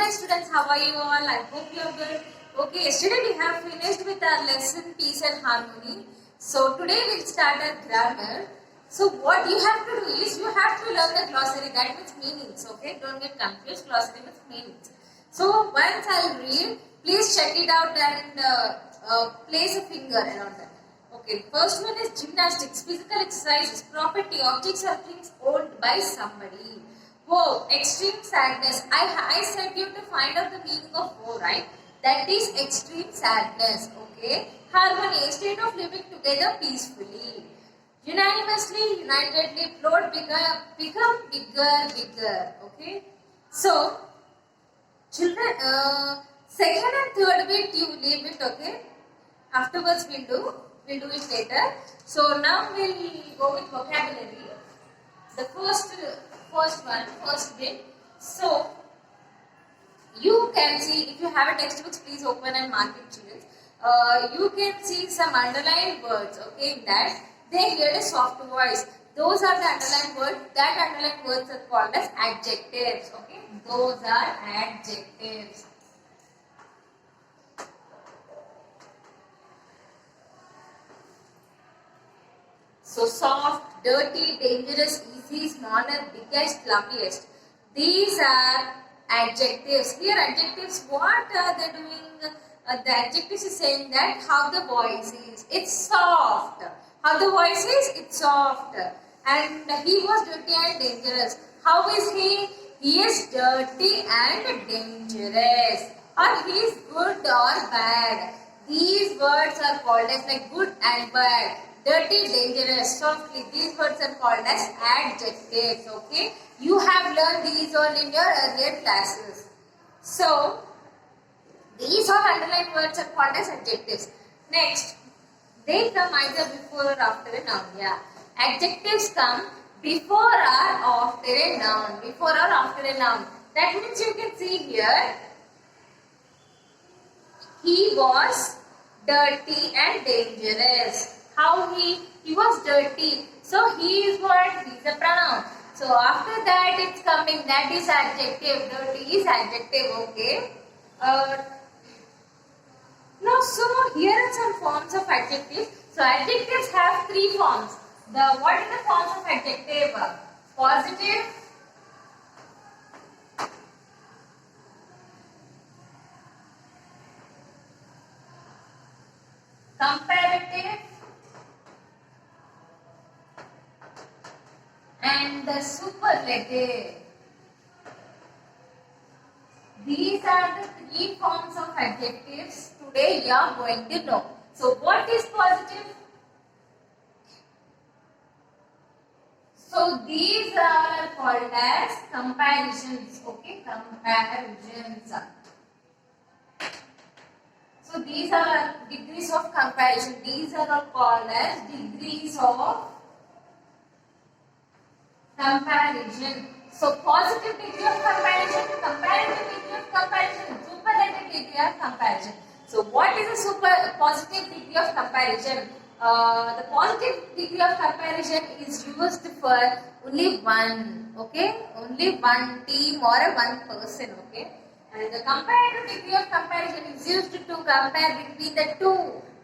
my students, how are you all? I hope you are good. Okay, yesterday we have finished with our lesson Peace and Harmony. So today we'll start our grammar. So what you have to do is you have to learn the glossary, that means meanings. Okay, don't get confused. Glossary means meanings. So once I'll read, please check it out and place a finger around that. Okay, first one is gymnastics, physical exercises, property, objects or things owned by somebody. Woe, extreme sadness. I said you to find out the meaning of woe, right? That is extreme sadness. Okay. Harmony, a state of living together peacefully. Unanimously, unitedly, float become bigger. Okay. So, children, second and third bit you leave it. Okay. Afterwards we'll do it later. So now we'll go with vocabulary. The first bit. So you can see, if you have a textbook, please open and mark it, children. You can see some underlined words. Okay, in that they hear a soft voice. Those are the underlined words. That underlined words are called as adjectives. Okay, those are adjectives. So soft, dirty, dangerous, easy, smaller, biggest, loveliest. These are adjectives. Here adjectives, what are they doing? The adjectives is saying that how the voice is. It's soft. How the voice is? It's soft. And he was dirty and dangerous. How is he? He is dirty and dangerous. Or he is good or bad. These words are called as like good and bad. Dirty, dangerous, softly. These words are called as adjectives. Okay. You have learned these all in your earlier classes. So, these all underlined words are called as adjectives. Next, they come either before or after a noun. Yeah. Adjectives come before or after a noun. Before or after a noun. That means you can see here, he was dirty and dangerous. How he was dirty. So he is what? He is a pronoun. So after that it's coming, that is adjective. Dirty is adjective. Okay. Now so here are some forms of adjectives. So adjectives have three forms. What are the forms of adjective? Positive, comparative, and the superlative. These are the three forms of adjectives today you are going to know. So what is positive? So these are called as comparisons. Okay, comparisons. So these are degrees of comparison. These are all called as degrees of comparison. So positive degree of comparison, comparative degree of comparison, superlative degree of comparison. So what is a positive degree of comparison? The positive degree of comparison is used for only one, okay? Only one team or one person, okay? And the comparative degree of comparison is used to compare between the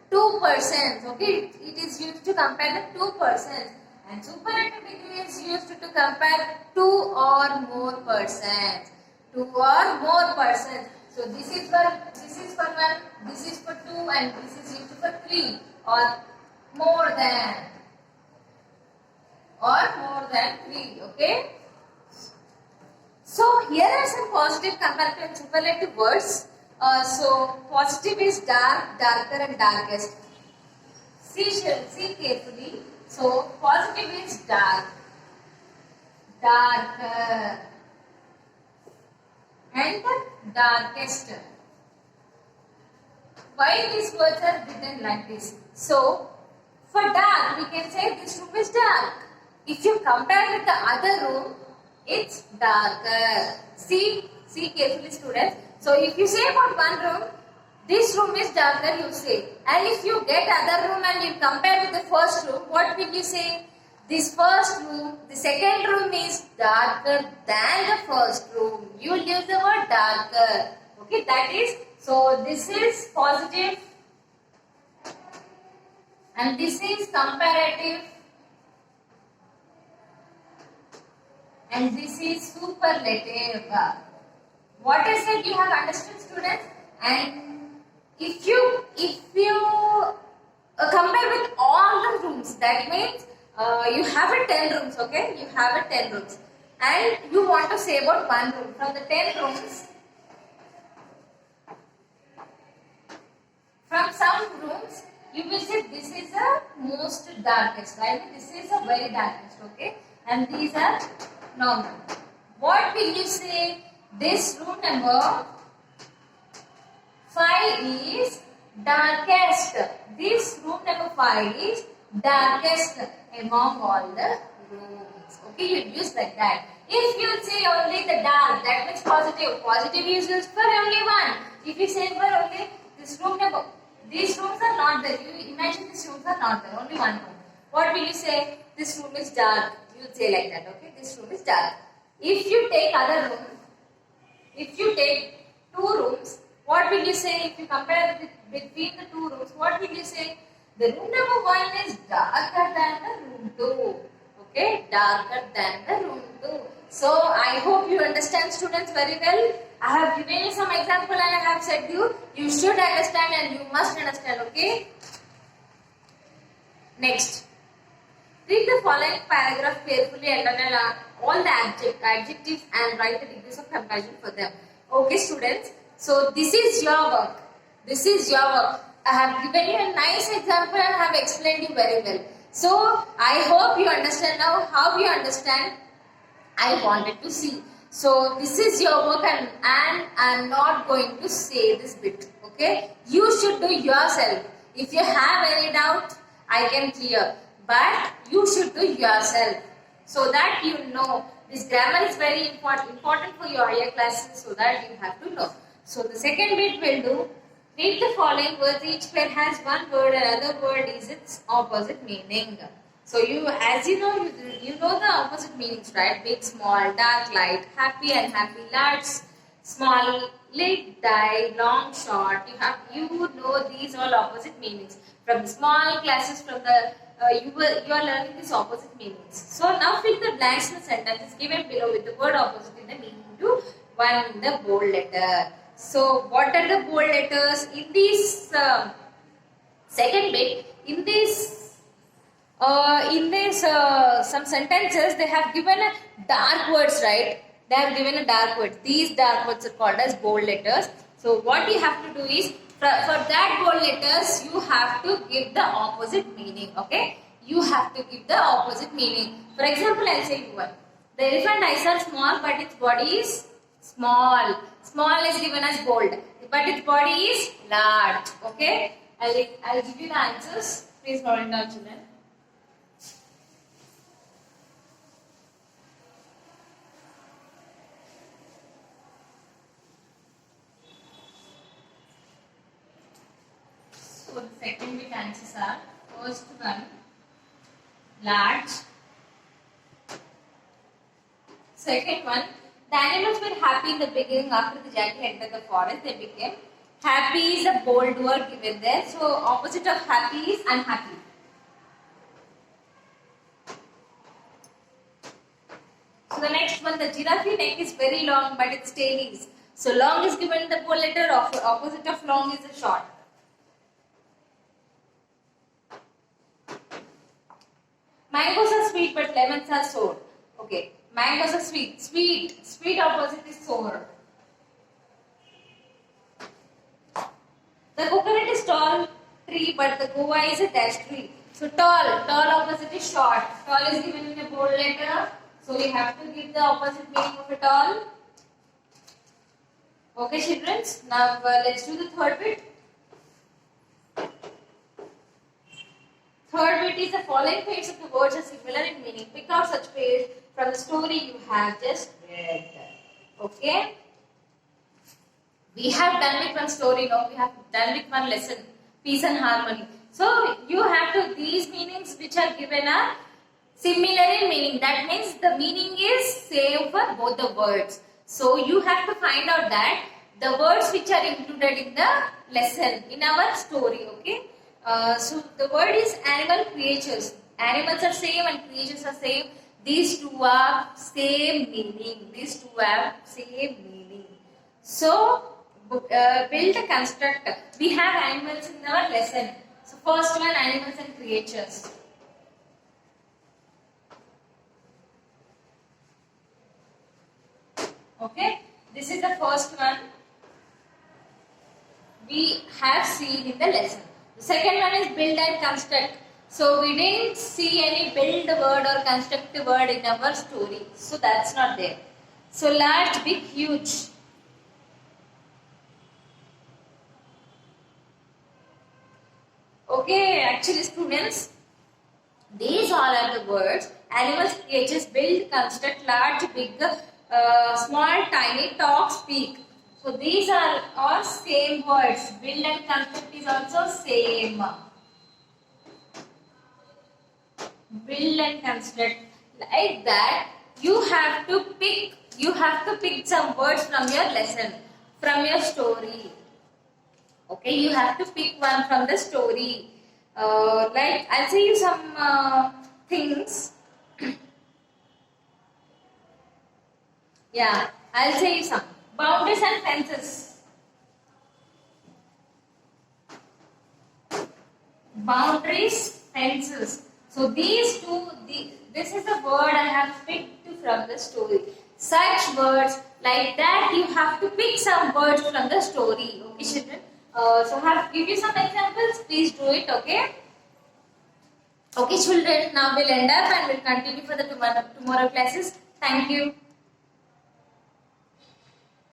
two persons, okay? It is used to compare the two persons. And superlative degree is used to compare two or more persons. Two or more persons. So this is for one, this is for two, and this is used for three or more than three. Okay. So here are some positive, comparative, and superlative words. So positive is dark, darker, and darkest. See carefully. So positive is dark, darker, and the darkest. Why these words are written like this? So for dark, we can say this room is dark. If you compare with the other room, it's darker. See carefully, students. So if you say about one room, this room is darker, you say. And if you get other room and you compare with the first room, what will you say? this first room, the second room is darker than the first room. You will use the word darker. Okay, that is, so this is positive and this is comparative and this is superlative. What I said you have understood, students? And if you compare with all the rooms, that means you have a 10 rooms, okay? You have a 10 rooms and you want to say about one room. From the 10 rooms, from some rooms, you will say this is the most darkest, right? This is the very darkest, okay? And these are normal. What will you say? This room number 5 is darkest. This room number 5 is darkest among all the rooms. Okay, you use like that. If you say only the dark, that means positive. Positive is used for only one. If you say for only this room number, these rooms are not there. You imagine these rooms are not there. Only one room. What will you say? This room is dark. You say like that. Okay, this room is dark. If you take other room, if you take 2 rooms, what will you say? If you compare between the 2 rooms, what will you say? The room number 1 is darker than the room 2. Okay, darker than the room 2. So I hope you understand, students, very well. I have given you some example and I have said you should understand and you must understand. Okay. Next, read the following paragraph carefully and underline all the adjectives and write the degrees of comparison for them. Okay, students. So this is your work. This is your work. I have given you a nice example and have explained you very well. So I hope you understand now. How you understand? I wanted to see. So this is your work and I am not going to say this bit. Okay? You should do yourself. If you have any doubt, I can clear. But you should do yourself. So that you know. This grammar is very important for your higher classes, so that you have to know. So the second bit will do. Read the following words. Each pair has one word and another word is its opposite meaning. So you, as you know the opposite meanings, right? Big, small, dark, light, happy, unhappy, large, small, late, die, long, short. You know these all opposite meanings. From the small classes, from the you are learning these opposite meanings. So now fill the blanks in the sentence given below with the word opposite in the meaning to one in the bold letter. So what are the bold letters? In this second bit, in this some sentences they have given a dark words, right? They have given a dark words. These dark words are called as bold letters. So what you have to do is, for that bold letters, you have to give the opposite meaning. Okay? You have to give the opposite meaning. For example, I'll say you one. The elephant eyes are small, but its body is small. Small is given as bold, but its body is large. Okay? I'll give you the answers. Please note it down, children. So the second bit answers are, first one, large. Second one, the animals were happy in the beginning. After the jackal entered the forest, they became happy is a bold word given there. So opposite of happy is unhappy. So the next one, the giraffe neck is very long, but its tail is. So long is given in the bold letter. Opposite of long is a short. Mangoes are sweet, but lemons are sour. Okay, mangoes are sweet. Sweet opposite is sour. The coconut is tall tree, but the guava is a dash tree. So tall opposite is short. Tall is given in a bold letter. So we have to give the opposite meaning of a tall. Okay, children. Now let's do the third bit. Third bit is the following pairs of the words are similar in meaning. Pick out such pairs from the story you have just read. Okay? We have done with one story now. We have done with one lesson. Peace and harmony. So you have to, these meanings which are given are Similar in meaning. That means the meaning is same for both the words. So you have to find out that the words which are included in the lesson in our story. Okay. So the word is animal creatures. Animals are same and creatures are same. These two are same meaning. These two have same meaning. So build a construct. We have animals in our lesson. So first one, animals and creatures. Okay, this is the first one we have seen in the lesson. The second one is build and construct. So we didn't see any build word or construct word in our story. So that's not there. So large, big, huge. Okay, actually students, these all are the words. Animals, creatures, build, construct, large, big, small, tiny, talk, speak. So these are all same words. Build and construct is also same. Build and construct. Like that, you have to pick some words from your lesson, from your story. Okay, you have to pick one from the story. Like I'll say you some things. Yeah, I'll say you some boundaries and fences. Boundaries, fences. So these two, this is the word I have picked from the story. Such words like that, you have to pick some words from the story. Okay, children. So have give you some examples. Please do it. Okay. Okay, children. Now we'll end up and we'll continue for the tomorrow classes. Thank you.